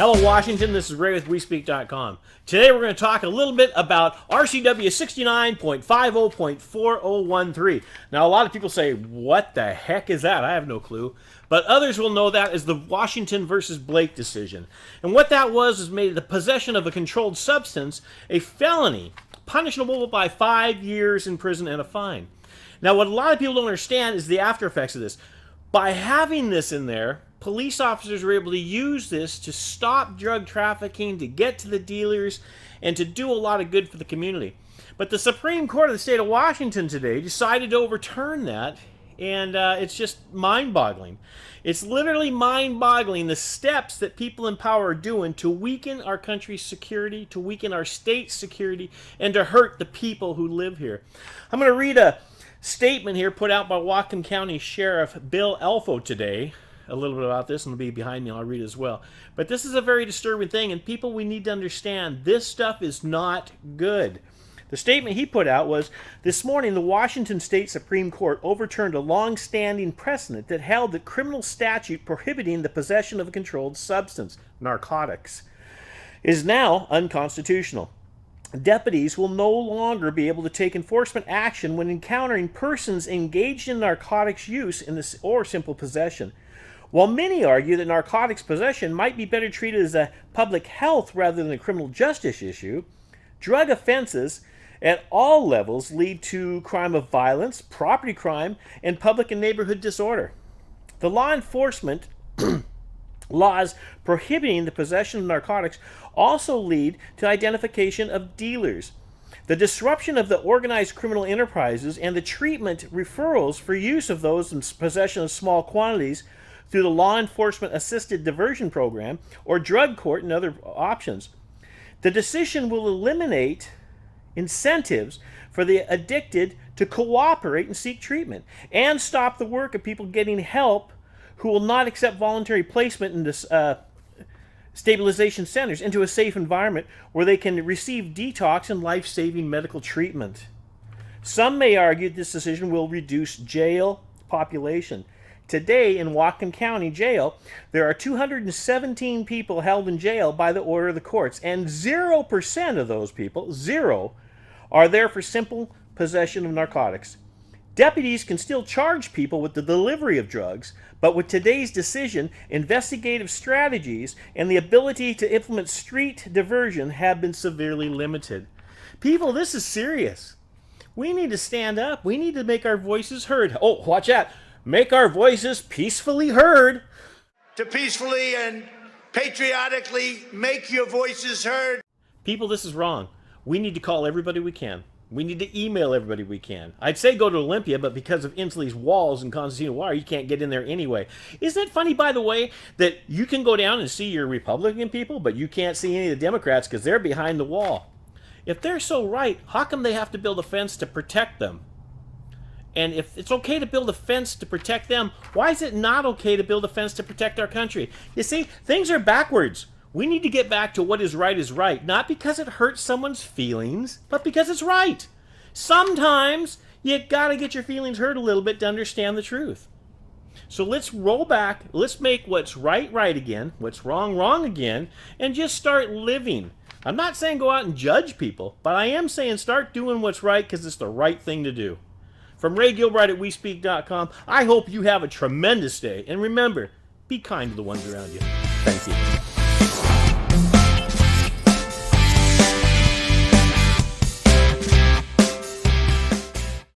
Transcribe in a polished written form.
Hello, Washington. This is Ray with WeSpeak.com. Today we're going to talk a little bit about RCW 69.50.4013. Now, a lot of people say, what the heck is that? I have no clue. But others will know that as the Washington versus Blake decision. And what that was is made the possession of a controlled substance a felony, punishable by 5 years in prison and a fine. Now, what a lot of people don't understand is the after effects of this. By having this in there, police officers were able to use this to stop drug trafficking, to get to the dealers, and to do a lot of good for the community. But the Supreme Court of the state of Washington today decided to overturn that, and it's just mind-boggling. It's literally mind-boggling the steps that people in power are doing to weaken our country's security, to weaken our state's security, and to hurt the people who live here. I'm going to read a statement here put out by Whatcom County Sheriff Bill Elfo today. A little bit about this, and it'll be behind me. I'll read it as well. But this is a very disturbing thing, and people, we need to understand this stuff is not good. The statement he put out was, this morning the Washington State Supreme Court overturned a long-standing precedent that held that criminal statute prohibiting the possession of a controlled substance, narcotics, is now unconstitutional. Deputies will no longer be able to take enforcement action when encountering persons engaged in narcotics use or simple possession. While many argue that narcotics possession might be better treated as a public health rather than a criminal justice issue, drug offenses at all levels lead to crime of violence, property crime, and public and neighborhood disorder. The law enforcement laws prohibiting the possession of narcotics also lead to identification of dealers, the disruption of the organized criminal enterprises, and the treatment referrals for use of those in possession of small quantities through the Law Enforcement Assisted Diversion Program or drug court and other options. The decision will eliminate incentives for the addicted to cooperate and seek treatment, and stop the work of people getting help who will not accept voluntary placement into stabilization centers into a safe environment where they can receive detox and life-saving medical treatment. Some may argue this decision will reduce jail population. Today in Whatcom County Jail, there are 217 people held in jail by the order of the courts, and 0% of those people, are there for simple possession of narcotics. Deputies can still charge people with the delivery of drugs, but with today's decision, investigative strategies and the ability to implement street diversion have been severely limited. People, this is serious. We need to stand up. We need to make our voices heard. Oh, watch out. Make our voices peacefully heard. To peacefully and patriotically make your voices heard. People, this is wrong. We need to call everybody we can. We need to email everybody we can. I'd say go to Olympia, but because of Inslee's walls and concertina wire, you can't get in there anyway. Isn't it funny, by the way, that you can go down and see your Republican people, but you can't see any of the Democrats because they're behind the wall? If they're so right, how come they have to build a fence to protect them? And if it's okay to build a fence to protect them, why is it not okay to build a fence to protect our country? You see, things are backwards. We need to get back to what is right, not because it hurts someone's feelings, but because it's right. Sometimes you gotta get your feelings hurt a little bit to understand the truth. So let's roll back, let's make what's right again, what's wrong again, and just start living. I'm not saying go out and judge people, but I am saying start doing what's right because it's the right thing to do. From Ray Gilbride at WeSpeak.com, I hope you have a tremendous day. And remember, be kind to the ones around you. Thank you.